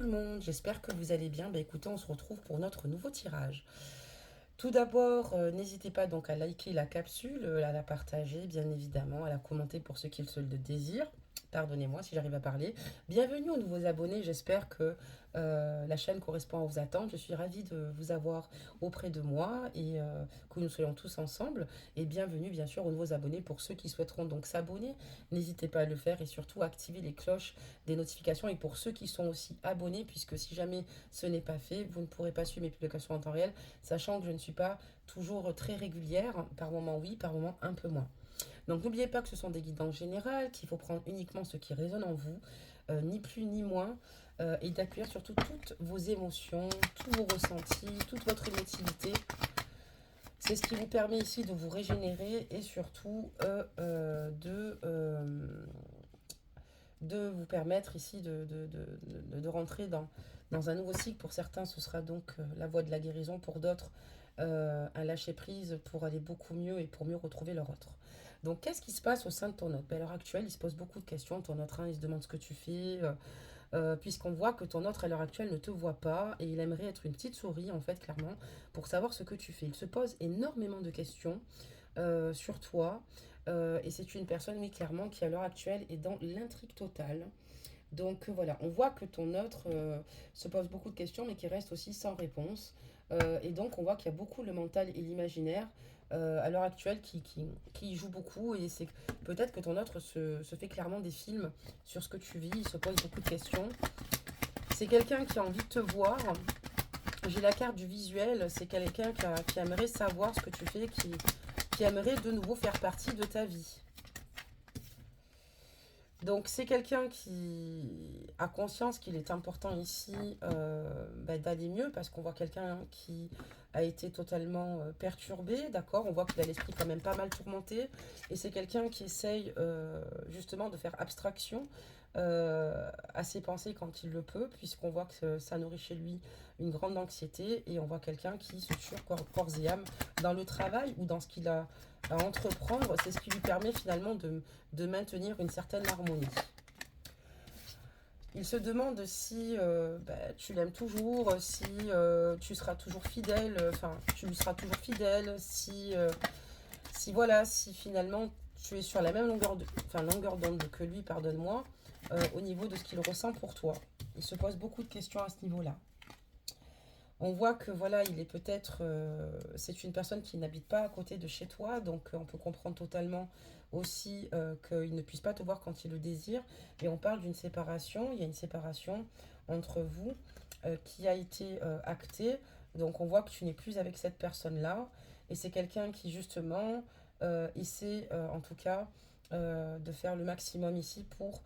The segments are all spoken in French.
le monde, j'espère que vous allez bien. Bah, écoutez, on se retrouve pour notre nouveau tirage. Tout d'abord, n'hésitez pas donc à liker la capsule, à la partager bien évidemment, à la commenter pour ceux qui le désirent. Pardonnez-moi si j'arrive à parler. Bienvenue aux nouveaux abonnés, j'espère que la chaîne correspond à vos attentes. Je suis ravie de vous avoir auprès de moi et que nous soyons tous ensemble. Et bienvenue bien sûr aux nouveaux abonnés pour ceux qui souhaiteront donc s'abonner. N'hésitez pas à le faire et surtout à activer les cloches des notifications. Et pour ceux qui sont aussi abonnés, puisque si jamais ce n'est pas fait, vous ne pourrez pas suivre mes publications en temps réel, sachant que je ne suis pas toujours très régulière, par moment oui, par moment un peu moins. Donc n'oubliez pas que ce sont des guidances générales, qu'il faut prendre uniquement ce qui résonne en vous, ni plus ni moins, et d'accueillir surtout toutes vos émotions, tous vos ressentis, toute votre émotivité. C'est ce qui vous permet ici de vous régénérer et surtout de vous permettre ici de rentrer dans un nouveau cycle. Pour certains, ce sera donc la voie de la guérison. Pour d'autres, un lâcher-prise pour aller beaucoup mieux et pour mieux retrouver leur autre. Donc, qu'est-ce qui se passe au sein de ton autre? À l'heure actuelle, il se pose beaucoup de questions. Ton autre, il se demande ce que tu fais, puisqu'on voit que ton autre, à l'heure actuelle, ne te voit pas et il aimerait être une petite souris, en fait, clairement, pour savoir ce que tu fais. Il se pose énormément de questions sur toi. Et c'est une personne, oui, clairement, qui à l'heure actuelle est dans l'intrigue totale. Donc voilà, on voit que ton autre se pose beaucoup de questions, mais qui reste aussi sans réponse. Et donc on voit qu'il y a beaucoup le mental et l'imaginaire à l'heure actuelle qui joue beaucoup. Et c'est peut-être que ton autre se fait clairement des films sur ce que tu vis, il se pose beaucoup de questions. C'est quelqu'un qui a envie de te voir. J'ai la carte du visuel, c'est quelqu'un qui aimerait savoir ce que tu fais, qui aimerait de nouveau faire partie de ta vie. Donc c'est quelqu'un qui a conscience qu'il est important ici d'aller mieux parce qu'on voit quelqu'un qui a été totalement perturbé, d'accord. On voit qu'il a l'esprit quand même pas mal tourmenté et c'est quelqu'un qui essaye justement de faire abstraction à ses pensées quand il le peut, puisqu'on voit que ça nourrit chez lui une grande anxiété et on voit quelqu'un qui se tue corps et âme dans le travail ou dans ce qu'il a à entreprendre. C'est ce qui lui permet finalement de maintenir une certaine harmonie. Il se demande si tu l'aimes toujours, si tu seras toujours fidèle, enfin tu lui seras toujours fidèle, si voilà, si finalement tu es sur la même longueur d'onde que lui, pardonne-moi, au niveau de ce qu'il ressent pour toi. Il se pose beaucoup de questions à ce niveau-là. On voit que voilà, il est peut-être, c'est une personne qui n'habite pas à côté de chez toi, donc on peut comprendre totalement aussi qu'il ne puisse pas te voir quand il le désire. Et on parle d'une séparation, il y a une séparation entre vous qui a été actée. Donc on voit que tu n'es plus avec cette personne-là. Et c'est quelqu'un qui justement essaie en tout cas de faire le maximum ici pour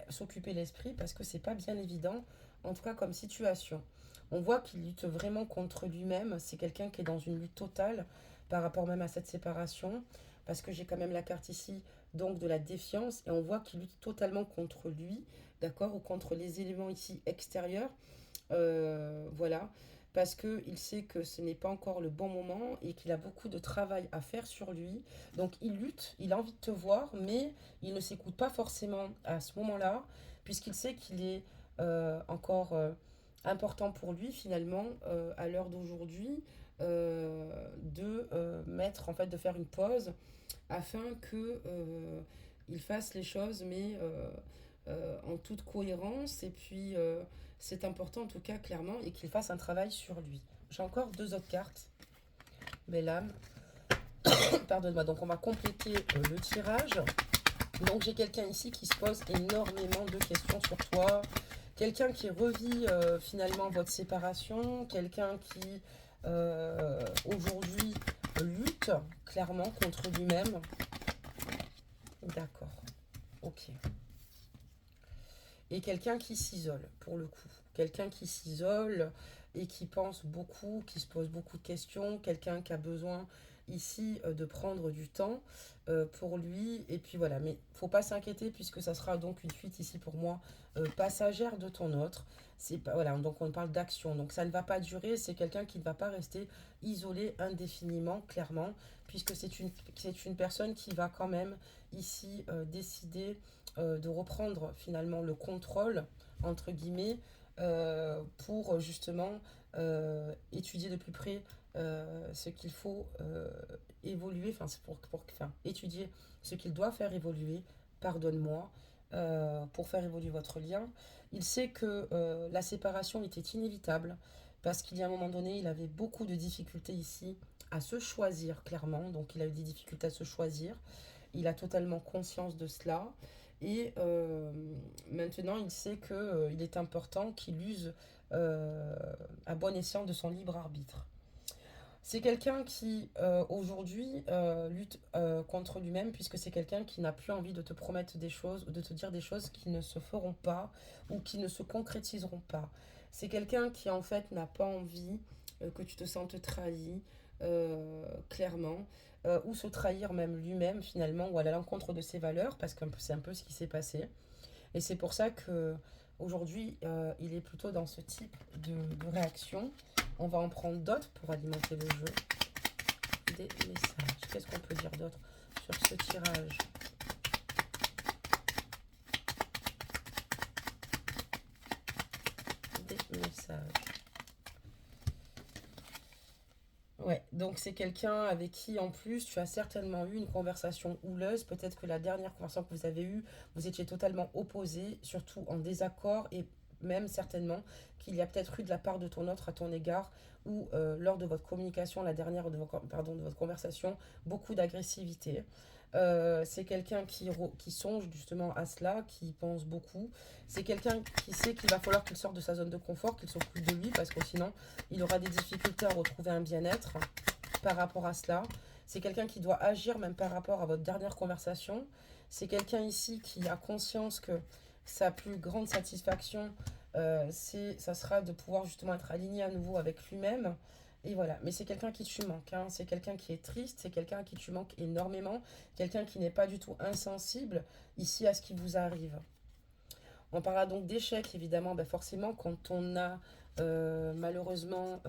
s'occuper l'esprit parce que c'est pas bien évident, en tout cas comme situation. On voit qu'il lutte vraiment contre lui-même. C'est quelqu'un qui est dans une lutte totale par rapport même à cette séparation. Parce que j'ai quand même la carte ici, donc de la défiance. Et on voit qu'il lutte totalement contre lui, d'accord, ou contre les éléments ici extérieurs. Voilà. Parce qu'il sait que ce n'est pas encore le bon moment et qu'il a beaucoup de travail à faire sur lui. Donc il lutte, il a envie de te voir, mais il ne s'écoute pas forcément à ce moment-là, puisqu'il sait qu'il est encore important pour lui finalement à l'heure d'aujourd'hui mettre en fait de faire une pause afin que il fasse les choses mais en toute cohérence et puis c'est important en tout cas clairement et qu'il fasse un travail sur lui. J'ai encore deux autres cartes, belle âme. Pardonne-moi, donc on va compléter le tirage. Donc j'ai quelqu'un ici qui se pose énormément de questions sur toi, quelqu'un qui revit finalement votre séparation, quelqu'un qui aujourd'hui lutte clairement contre lui-même. D'accord, ok. Et quelqu'un qui s'isole pour le coup, quelqu'un qui s'isole et qui pense beaucoup, qui se pose beaucoup de questions, quelqu'un qui a besoin ici de prendre du temps pour lui et puis voilà, mais faut pas s'inquiéter puisque ça sera donc une fuite ici pour moi passagère de ton autre. C'est pas voilà, donc on parle d'action, donc ça ne va pas durer, c'est quelqu'un qui ne va pas rester isolé indéfiniment clairement puisque c'est une personne qui va quand même ici décider de reprendre finalement le contrôle entre guillemets pour justement étudier de plus près ce qu'il faut évoluer, enfin, enfin, étudier ce qu'il doit faire évoluer, pardonne-moi, pour faire évoluer votre lien. Il sait que la séparation était inévitable parce qu'il y a un moment donné, il avait beaucoup de difficultés ici à se choisir clairement, donc il a eu des difficultés à se choisir. Il a totalement conscience de cela. Et maintenant, il sait qu'il est important qu'il use euh, à bon escient de son libre arbitre. C'est quelqu'un qui, aujourd'hui, lutte contre lui-même, puisque c'est quelqu'un qui n'a plus envie de te promettre des choses ou de te dire des choses qui ne se feront pas ou qui ne se concrétiseront pas. C'est quelqu'un qui, en fait, n'a pas envie que tu te sentes trahi, clairement, ou se trahir même lui-même, finalement, ou aller à l'encontre de ses valeurs, parce que c'est un peu ce qui s'est passé. Et c'est pour ça que aujourd'hui, il est plutôt dans ce type de réaction. On va en prendre d'autres pour alimenter le jeu. Des messages. Qu'est-ce qu'on peut dire d'autre sur ce tirage? Des messages. Ouais, donc c'est quelqu'un avec qui en plus tu as certainement eu une conversation houleuse. Peut-être que la dernière conversation que vous avez eue, vous étiez totalement opposés, surtout en désaccord, et même certainement qu'il y a peut-être eu de la part de ton autre à ton égard, ou lors de votre communication, la dernière pardon, de votre conversation, beaucoup d'agressivité. C'est quelqu'un qui songe justement à cela, qui y pense beaucoup. C'est quelqu'un qui sait qu'il va falloir qu'il sorte de sa zone de confort, qu'il s'occupe de lui, parce que sinon, il aura des difficultés à retrouver un bien-être par rapport à cela. C'est quelqu'un qui doit agir même par rapport à votre dernière conversation. C'est quelqu'un ici qui a conscience que sa plus grande satisfaction, ça sera de pouvoir justement être aligné à nouveau avec lui-même. Et voilà, mais c'est quelqu'un qui tu manques, hein. C'est quelqu'un qui est triste, c'est quelqu'un à qui tu manques énormément, quelqu'un qui n'est pas du tout insensible ici à ce qui vous arrive. On parlera donc d'échec, évidemment, ben forcément, quand on a malheureusement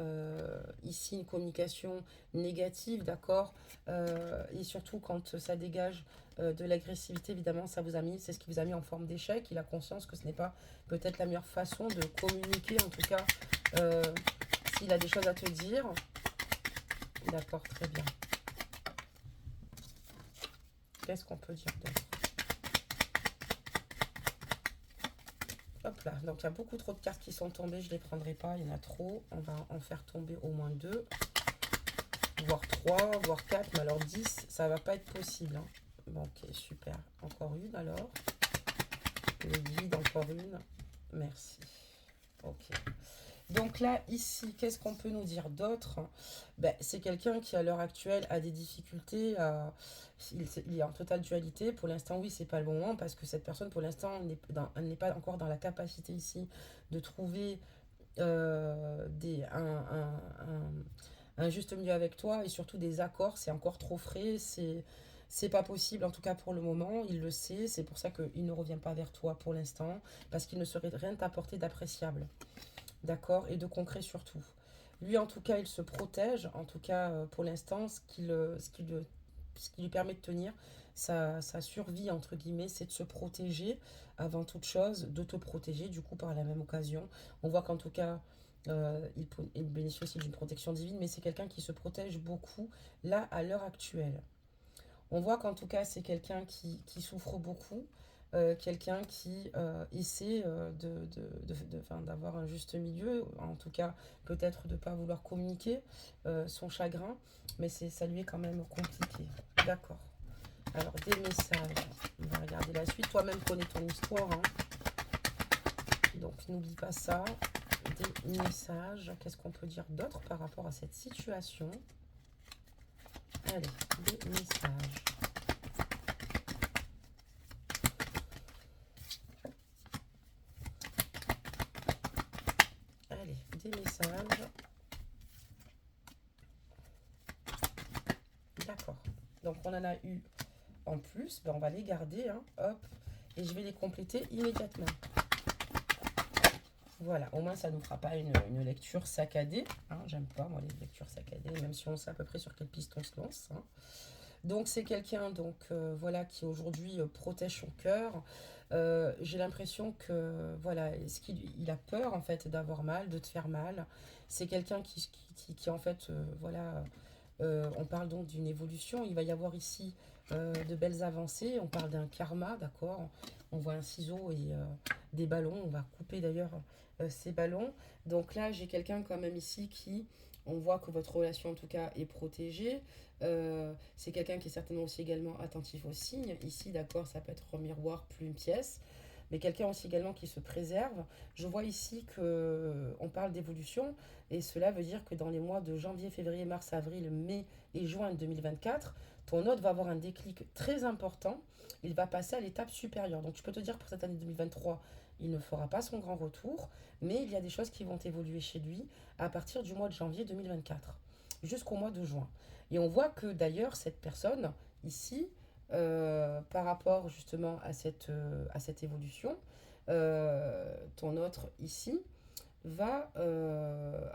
ici une communication négative, d'accord, et surtout quand ça dégage de l'agressivité, évidemment, ça vous a mis, c'est ce qui vous a mis en forme d'échec. Il a conscience que ce n'est pas peut-être la meilleure façon de communiquer, en tout cas, euh, s'il a des choses à te dire. D'accord, très bien. Qu'est-ce qu'on peut dire d'autre? Hop là, donc il y a beaucoup trop de cartes qui sont tombées, je ne les prendrai pas, il y en a trop. On va en faire tomber au moins 2, voire 3, voire 4, mais alors 10, ça va pas être possible, hein. Bon, ok, super. Encore une alors. Le vide, encore une. Merci. Ok. Donc là, ici, qu'est-ce qu'on peut nous dire d'autre? Ben, c'est quelqu'un qui, à l'heure actuelle, a des difficultés. Il est en totale dualité. Pour l'instant, oui, c'est pas le bon moment parce que cette personne, pour l'instant, elle n'est pas encore dans la capacité ici de trouver un juste milieu avec toi et surtout des accords. C'est encore trop frais. C'est pas possible, en tout cas pour le moment. Il le sait. C'est pour ça qu'il ne revient pas vers toi pour l'instant parce qu'il ne saurait rien t'apporter d'appréciable. D'accord, et de concret surtout. Lui, en tout cas, il se protège. En tout cas, pour l'instant, ce qui lui permet de tenir sa survie, entre guillemets, c'est de se protéger avant toute chose, de te protéger, du coup, par la même occasion. On voit qu'en tout cas, il bénéficie aussi d'une protection divine, mais c'est quelqu'un qui se protège beaucoup, là, à l'heure actuelle. On voit qu'en tout cas, c'est quelqu'un qui souffre beaucoup, quelqu'un qui essaie d'avoir un juste milieu, en tout cas, peut-être de ne pas vouloir communiquer son chagrin, mais ça lui est quand même compliqué. D'accord. Alors, des messages. On va regarder la suite. Toi-même connais ton histoire, hein. Donc, n'oublie pas ça. Des messages. Qu'est-ce qu'on peut dire d'autre par rapport à cette situation? Allez, des messages. Allez, des messages. D'accord. Donc, on en a eu en plus. Ben, on va les garder, hein. Hop. Et je vais les compléter immédiatement. Voilà, au moins ça ne nous fera pas une lecture saccadée, hein. J'aime pas moi les lectures saccadées, même si on sait à peu près sur quelle piste on se lance, hein. Donc c'est quelqu'un donc voilà qui aujourd'hui protège son cœur. J'ai l'impression que voilà, ce qu'il il a peur en fait d'avoir mal, de te faire mal. C'est quelqu'un qui en fait voilà, on parle donc d'une évolution. Il va y avoir ici de belles avancées. On parle d'un karma, d'accord. On voit un ciseau et des ballons. On va couper d'ailleurs ces ballons. Donc là, j'ai quelqu'un quand même ici qui, on voit que votre relation en tout cas est protégée. C'est quelqu'un qui est certainement aussi également attentif aux signes. Ici, d'accord, ça peut être un miroir, plus une pièce. Mais quelqu'un aussi également qui se préserve. Je vois ici que on parle d'évolution et cela veut dire que dans les mois de janvier, février, mars, avril, mai et juin 2024, ton hôte va avoir un déclic très important. Il va passer à l'étape supérieure. Donc, je peux te dire pour cette année 2023, il ne fera pas son grand retour, mais il y a des choses qui vont évoluer chez lui à partir du mois de janvier 2024 jusqu'au mois de juin. Et on voit que d'ailleurs, cette personne ici, par rapport justement à cette évolution, ton autre ici va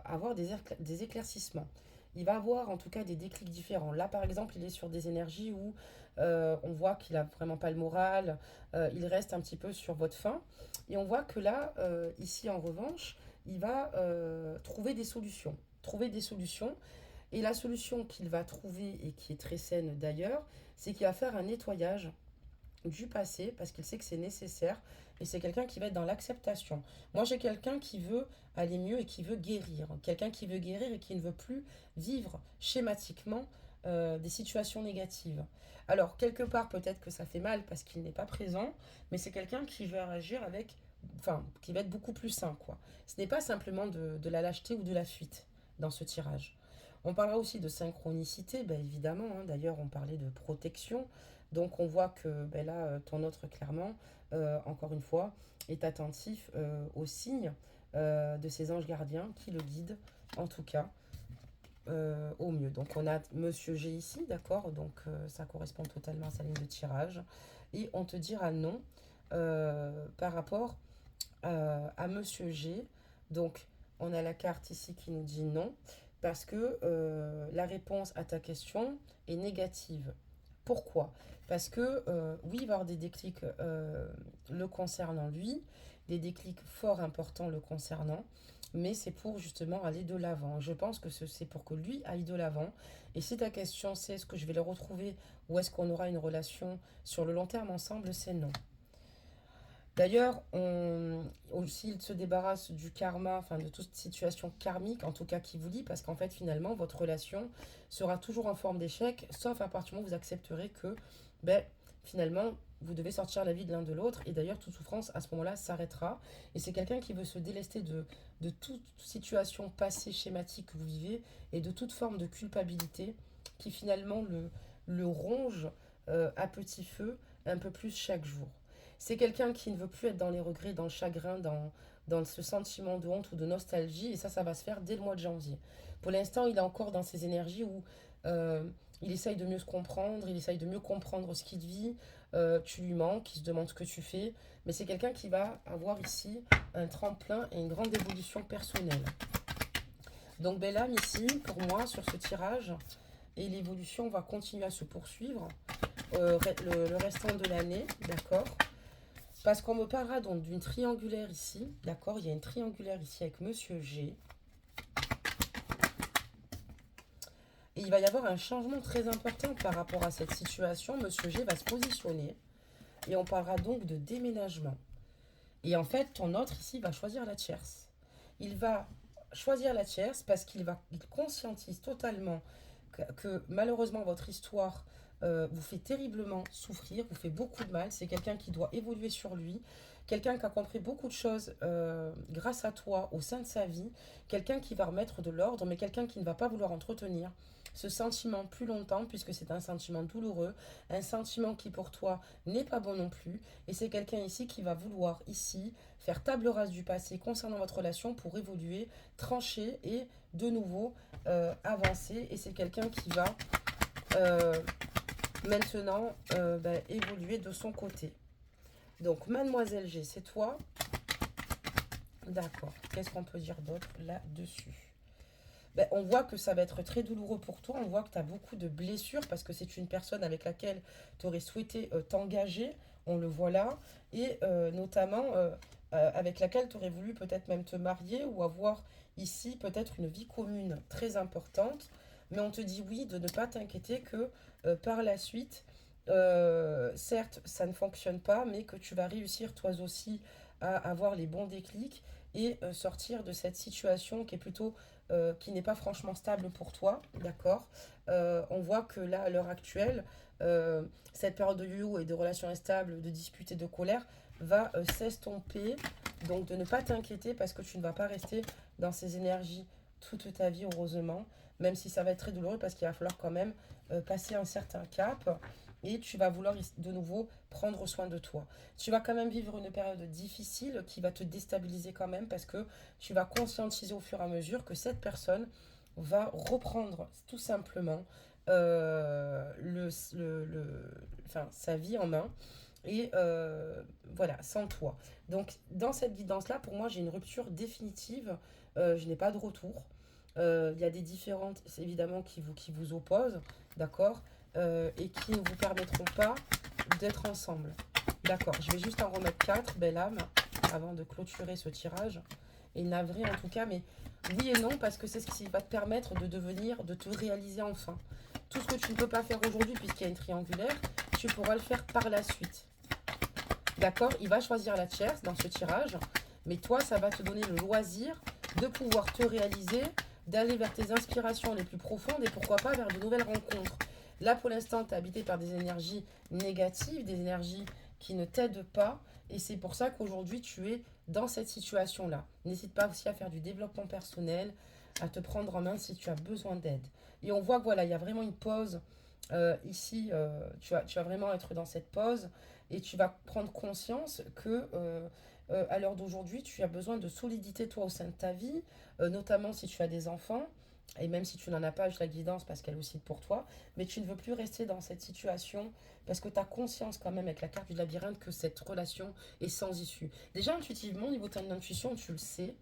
avoir des éclaircissements. Il va avoir en tout cas des déclics différents. Là, par exemple, il est sur des énergies où on voit qu'il a vraiment pas le moral, il reste un petit peu sur votre faim. Et on voit que là, ici en revanche, il va trouver des solutions. Trouver des solutions. Et la solution qu'il va trouver, et qui est très saine d'ailleurs, c'est qu'il va faire un nettoyage du passé parce qu'il sait que c'est nécessaire et c'est quelqu'un qui va être dans l'acceptation. Moi, j'ai quelqu'un qui veut aller mieux et qui veut guérir. Quelqu'un qui veut guérir et qui ne veut plus vivre schématiquement des situations négatives. Alors, quelque part, peut-être que ça fait mal parce qu'il n'est pas présent, mais c'est quelqu'un qui veut agir avec, enfin, qui va être beaucoup plus sain, quoi. Ce n'est pas simplement de la lâcheté ou de la fuite dans ce tirage. On parlera aussi de synchronicité, ben évidemment, hein. D'ailleurs, on parlait de protection. Donc, on voit que ben là, ton autre, clairement, encore une fois, est attentif aux signes de ses anges gardiens qui le guident, en tout cas, au mieux. Donc, on a Monsieur G ici, d'accord. Donc, ça correspond totalement à sa ligne de tirage. Et on te dira non par rapport à Monsieur G. Donc, on a la carte ici qui nous dit non, parce que la réponse à ta question est négative. Pourquoi? Parce que oui, il va y avoir des déclics le concernant lui, des déclics fort importants le concernant, mais c'est pour justement aller de l'avant. Je pense que c'est pour que lui aille de l'avant. Et si ta question c'est est-ce que je vais le retrouver ou est-ce qu'on aura une relation sur le long terme ensemble, c'est non. D'ailleurs, s'il se débarrasse du karma, enfin de toute situation karmique, en tout cas qui vous lie, parce qu'en fait, finalement, votre relation sera toujours en forme d'échec, sauf à partir du moment où vous accepterez que, ben, finalement, vous devez sortir la vie de l'un de l'autre, et d'ailleurs, toute souffrance, à ce moment-là, s'arrêtera. Et c'est quelqu'un qui veut se délester de toute situation passée schématique que vous vivez, et de toute forme de culpabilité, qui finalement le ronge à petit feu, un peu plus chaque jour. C'est quelqu'un qui ne veut plus être dans les regrets, dans le chagrin, dans ce sentiment de honte ou de nostalgie. Et ça va se faire dès le mois de janvier. Pour l'instant, il est encore dans ces énergies où il essaye de mieux se comprendre, il essaye de mieux comprendre ce qu'il vit. Tu lui manques, il se demande ce que tu fais. Mais c'est quelqu'un qui va avoir ici un tremplin et une grande évolution personnelle. Donc Bellam ici, pour moi, sur ce tirage, et l'évolution va continuer à se poursuivre le restant de l'année, d'accord. Parce qu'on me parlera donc d'une triangulaire ici, d'accord. Il y a une triangulaire ici avec Monsieur G. Et il va y avoir un changement très important par rapport à cette situation. Monsieur G va se positionner. Et on parlera donc de déménagement. Et en fait, ton autre ici va choisir la tierce. Il va choisir la tierce parce il conscientise totalement que malheureusement votre histoire vous fait terriblement souffrir, vous fait beaucoup de mal. C'est quelqu'un qui doit évoluer sur lui, quelqu'un qui a compris beaucoup de choses grâce à toi au sein de sa vie, quelqu'un qui va remettre de l'ordre, mais quelqu'un qui ne va pas vouloir entretenir ce sentiment plus longtemps puisque c'est un sentiment douloureux, un sentiment qui pour toi n'est pas bon non plus. Et c'est quelqu'un ici qui va vouloir ici faire table rase du passé concernant votre relation pour évoluer, trancher et de nouveau avancer. Et c'est quelqu'un qui va maintenant évoluer de son côté. Donc Mademoiselle G, c'est toi. D'accord. Qu'est-ce qu'on peut dire d'autre là-dessus? ben, on voit que ça va être très douloureux pour toi. On voit que tu as beaucoup de blessures parce que c'est une personne avec laquelle tu aurais souhaité t'engager. On le voit là. Et notamment avec laquelle tu aurais voulu peut-être même te marier ou avoir ici peut-être une vie commune très importante. Mais on te dit oui, de ne pas t'inquiéter que par la suite, certes, ça ne fonctionne pas, mais que tu vas réussir toi aussi à avoir les bons déclics et sortir de cette situation qui est plutôt qui n'est pas franchement stable pour toi, d'accord. On voit que là, à l'heure actuelle, cette période de yo-yo et de relations instables, de disputes et de colère va s'estomper. Donc de ne pas t'inquiéter parce que tu ne vas pas rester dans ces énergies toute ta vie, heureusement, même si ça va être très douloureux parce qu'il va falloir quand même passer un certain cap et tu vas vouloir de nouveau prendre soin de toi. Tu vas quand même vivre une période difficile qui va te déstabiliser quand même parce que tu vas conscientiser au fur et à mesure que cette personne va reprendre tout simplement enfin, sa vie en main et voilà, sans toi. Donc dans cette guidance-là, pour moi, j'ai une rupture définitive. Je n'ai pas de retour. Il y a des différentes, évidemment, qui vous opposent, d'accord, et qui ne vous permettront pas d'être ensemble. D'accord, je vais juste en remettre 4, belle âme, avant de clôturer ce tirage. Et navré en tout cas, mais oui et non, parce que c'est ce qui va te permettre de devenir, de te réaliser enfin. Tout ce que tu ne peux pas faire aujourd'hui, puisqu'il y a une triangulaire, tu pourras le faire par la suite. D'accord, il va choisir la tierce dans ce tirage, mais toi, ça va te donner le loisir de pouvoir te réaliser, d'aller vers tes inspirations les plus profondes et pourquoi pas vers de nouvelles rencontres. Là, pour l'instant, tu es habité par des énergies négatives, des énergies qui ne t'aident pas, et c'est pour ça qu'aujourd'hui, tu es dans cette situation-là. N'hésite pas aussi à faire du développement personnel, à te prendre en main si tu as besoin d'aide. Et on voit que voilà, il y a vraiment une pause. Ici, tu vas vraiment être dans cette pause et tu vas prendre conscience que à l'heure d'aujourd'hui, tu as besoin de solidité toi au sein de ta vie, notamment si tu as des enfants. Et même si tu n'en as pas, juste la guidance parce qu'elle est aussi pour toi, mais tu ne veux plus rester dans cette situation parce que tu as conscience quand même avec la carte du labyrinthe que cette relation est sans issue. Déjà intuitivement, au niveau de ton intuition, tu le sais.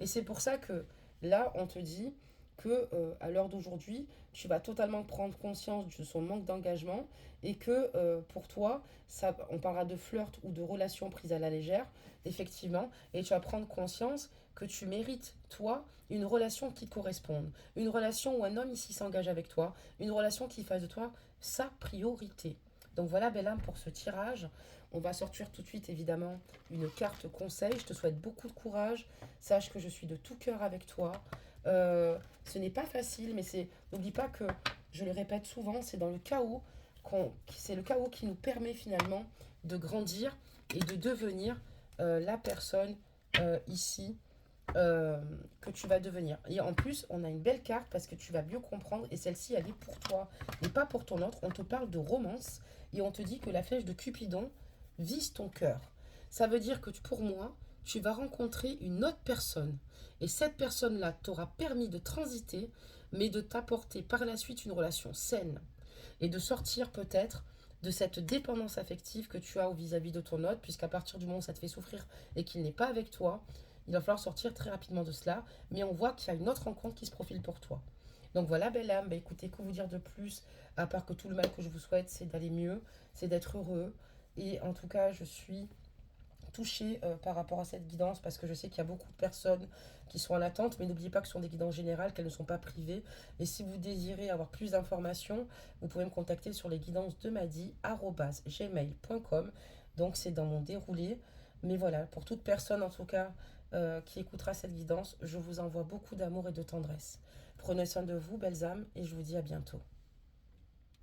Et c'est pour ça que là, on te dit que à l'heure d'aujourd'hui, tu vas totalement prendre conscience de son manque d'engagement et que pour toi, ça, on parlera de flirt ou de relation prise à la légère, effectivement, et tu vas prendre conscience que tu mérites, toi, une relation qui te corresponde, une relation où un homme ici s'engage avec toi, une relation qui fasse de toi sa priorité. Donc voilà, belle âme, pour ce tirage. On va sortir tout de suite, évidemment, une carte conseil. Je te souhaite beaucoup de courage. Sache que je suis de tout cœur avec toi. Ce n'est pas facile, mais c'est. N'oublie pas que, je le répète souvent, c'est dans le chaos c'est le chaos qui nous permet finalement de grandir et de devenir la personne ici que tu vas devenir. Et en plus, on a une belle carte parce que tu vas mieux comprendre et celle-ci, elle est pour toi et pas pour ton autre. On te parle de romance et on te dit que la flèche de Cupidon vise ton cœur. Ça veut dire que pour moi, tu vas rencontrer une autre personne et cette personne-là t'aura permis de transiter mais de t'apporter par la suite une relation saine et de sortir peut-être de cette dépendance affective que tu as vis-à-vis de ton autre, puisqu'à partir du moment où ça te fait souffrir et qu'il n'est pas avec toi, il va falloir sortir très rapidement de cela, mais on voit qu'il y a une autre rencontre qui se profile pour toi. Donc voilà, belle âme, bah écoutez, que vous dire de plus, à part que tout le mal que je vous souhaite, c'est d'aller mieux, c'est d'être heureux, et en tout cas, je suis touchée par rapport à cette guidance parce que je sais qu'il y a beaucoup de personnes qui sont en attente, mais n'oubliez pas que ce sont des guidances générales, qu'elles ne sont pas privées. Et si vous désirez avoir plus d'informations, vous pouvez me contacter sur lesguidancesdemadi@gmail.com. Donc c'est dans mon déroulé. Mais voilà, pour toute personne en tout cas qui écoutera cette guidance, je vous envoie beaucoup d'amour et de tendresse. Prenez soin de vous, belles âmes, et je vous dis à bientôt.